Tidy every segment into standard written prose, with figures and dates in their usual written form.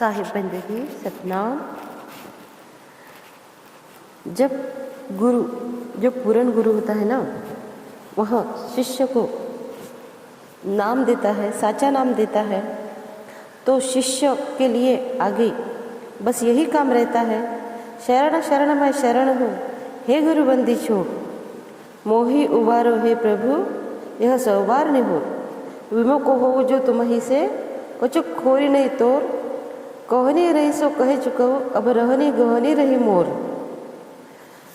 साहिब बंदगी सतनाम। जब पूर्ण गुरु होता है ना, वह शिष्य को नाम देता है, साचा नाम देता है, तो शिष्य के लिए आगे बस यही काम रहता है, शरण शरण मैं शरण हूँ, हे गुरु बंदी छोड़, मोही उबारो हे प्रभु, यह सौबार ने हो, विमुख हो जो तुम ही से, कचुक खोरी नहीं तोर, कहनी रही सो कहे चुका, अब रहनी गहनी रही मोर।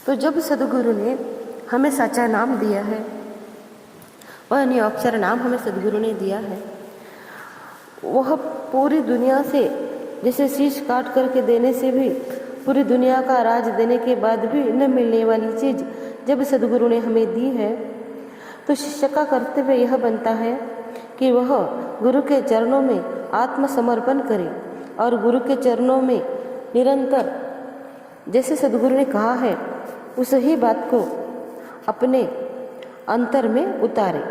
तो जब सदगुरु ने हमें साचा नाम दिया है, वह निरक्षर नाम हमें सदगुरु ने दिया है, वह पूरी दुनिया से जैसे शीश काट करके देने से भी, पूरी दुनिया का राज देने के बाद भी न मिलने वाली चीज़ जब सदगुरु ने हमें दी है, तो शिष्य का कर्तव्य यह बनता है कि वह गुरु के चरणों में आत्मसमर्पण करे और गुरु के चरणों में निरंतर जैसे सदगुरु ने कहा है उस ही बात को अपने अंतर में उतारे।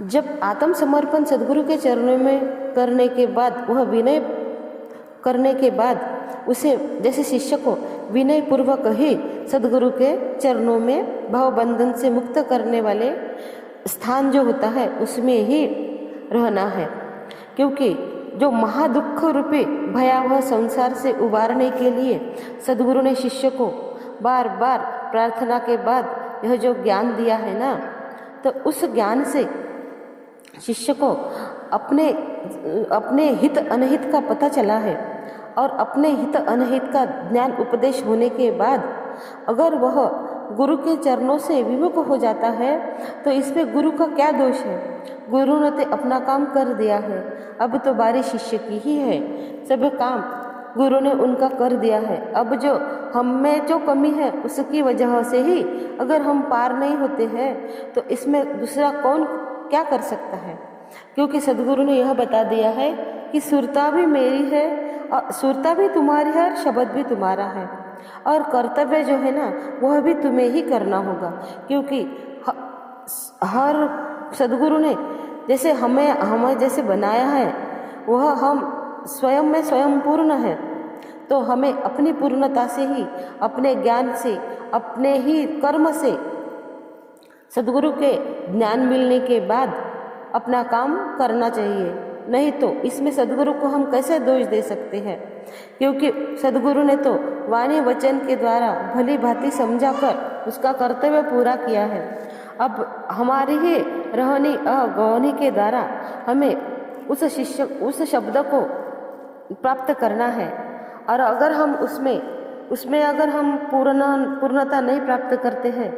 जब आत्मसमर्पण सदगुरु के चरणों में करने के बाद, वह विनय करने के बाद उसे जैसे शिष्य को विनय पूर्वक ही सदगुरु के चरणों में भवबंधन से मुक्त करने वाले स्थान जो होता है उसमें ही रहना है, क्योंकि जो महादुख रूपी भयावह संसार से उबारने के लिए सदगुरु ने शिष्य को बार बार प्रार्थना के बाद यह जो ज्ञान दिया है ना, तो उस ज्ञान से शिष्य को अपने हित अनहित का पता चला है, और अपने हित अनहित का ज्ञान उपदेश होने के बाद अगर वह गुरु के चरणों से विमुख हो जाता है तो इसमें गुरु का क्या दोष है। गुरु ने तो अपना काम कर दिया है, अब तो बारी शिष्य की ही है, सब काम गुरु ने उनका कर दिया है। अब जो हम में जो कमी है उसकी वजह से ही अगर हम पार नहीं होते हैं तो इसमें दूसरा कौन क्या कर सकता है, क्योंकि सदगुरु ने यह बता दिया है कि सुरता भी मेरी है और सुरता भी तुम्हारी है और शब्द भी तुम्हारा है, और कर्तव्य जो है ना वह भी तुम्हें ही करना होगा, क्योंकि हर सदगुरु ने जैसे हमें जैसे बनाया है वह हम स्वयं में स्वयं पूर्ण है, तो हमें अपनी पूर्णता से ही, अपने ज्ञान से, अपने ही कर्म से सदगुरु के ज्ञान मिलने के बाद अपना काम करना चाहिए। नहीं तो इसमें सदगुरु को हम कैसे दोष दे सकते हैं, क्योंकि सदगुरु ने तो वाणी वचन के द्वारा भली भांति समझाकर उसका कर्तव्य पूरा किया है। अब हमारी ही रहनी अगौनी के द्वारा हमें उस शब्द को प्राप्त करना है, और अगर हम उसमें अगर हम पूर्णता नहीं प्राप्त करते हैं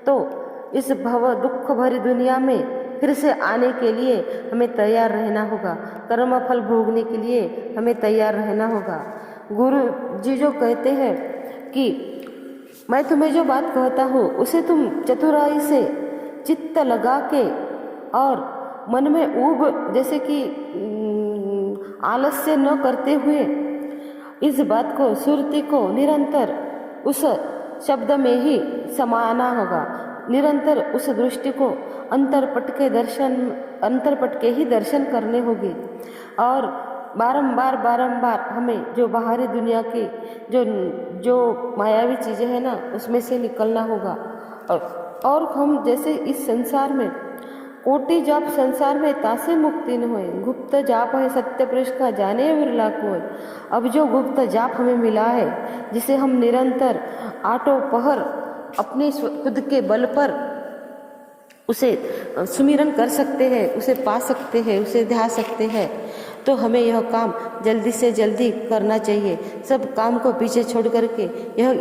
तो इस भव दुख भरी दुनिया में फिर से आने के लिए हमें तैयार रहना होगा, कर्म फल भोगने के लिए हमें तैयार रहना होगा। गुरु जी जो कहते हैं कि मैं तुम्हें जो बात कहता हूँ उसे तुम चतुराई से चित्त लगा के और मन में ऊब जैसे कि आलस्य न करते हुए इस बात को, सुरती को निरंतर उस शब्द में ही समाना होगा, निरंतर उस दृष्टि को अंतरपट के ही दर्शन करने होंगे, और बारंबार हमें जो बाहरी दुनिया की जो मायावी चीज़ें हैं ना उसमें से निकलना होगा। और हम जैसे इस संसार में कोटि जाप संसार में तासे मुक्ति न होए, गुप्त जाप है सत्य पुरुष का जाने विरला कोई। अब जो गुप्त जाप हमें मिला है, जिसे हम निरंतर आठों पहर अपने खुद के बल पर उसे सुमिरन कर सकते हैं, उसे पा सकते हैं, उसे ध्या सकते हैं, तो हमें यह काम जल्दी से जल्दी करना चाहिए। सब काम को पीछे छोड़ करके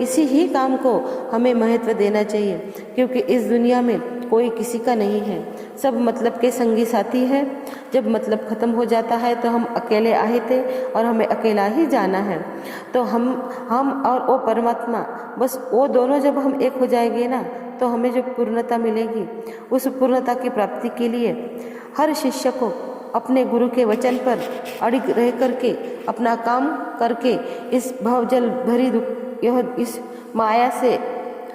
इसी ही काम को हमें महत्व देना चाहिए, क्योंकि इस दुनिया में कोई किसी का नहीं है, सब मतलब के संगी साथी है। जब मतलब खत्म हो जाता है तो हम अकेले आए थे और हमें अकेला ही जाना है, तो हम और वो परमात्मा, बस वो दोनों जब हम एक हो जाएंगे ना तो हमें जो पूर्णता मिलेगी, उस पूर्णता की प्राप्ति के लिए हर शिष्य को अपने गुरु के वचन पर अड़िग रह करके अपना काम करके इस भवजल भरी इस माया से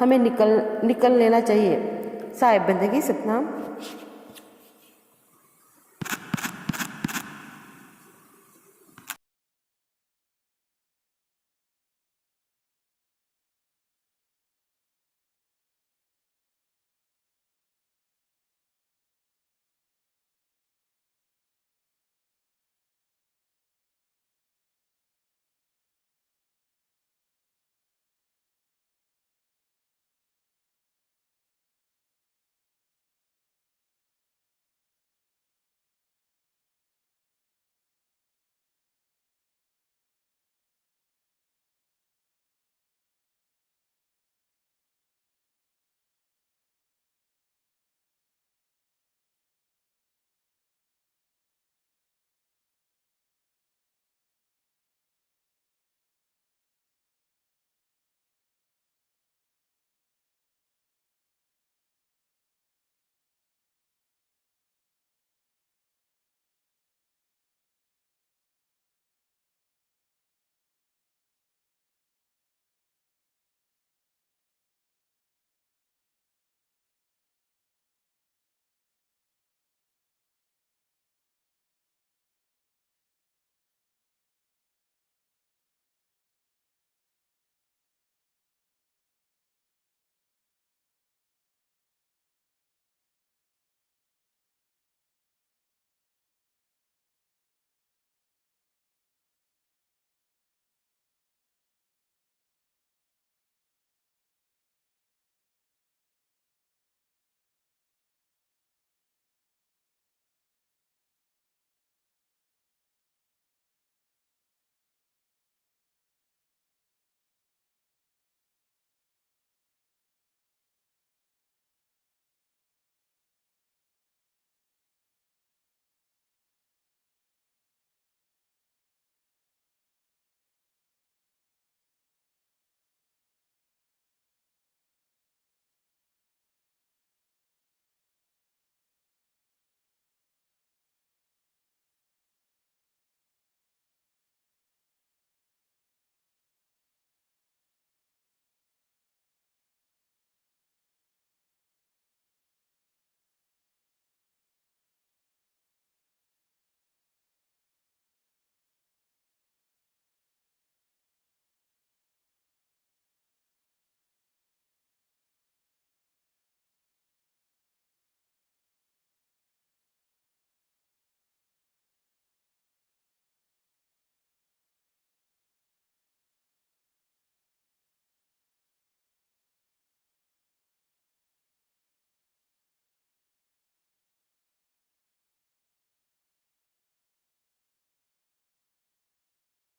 हमें निकल लेना चाहिए। साहिब बंदगी सतनाम।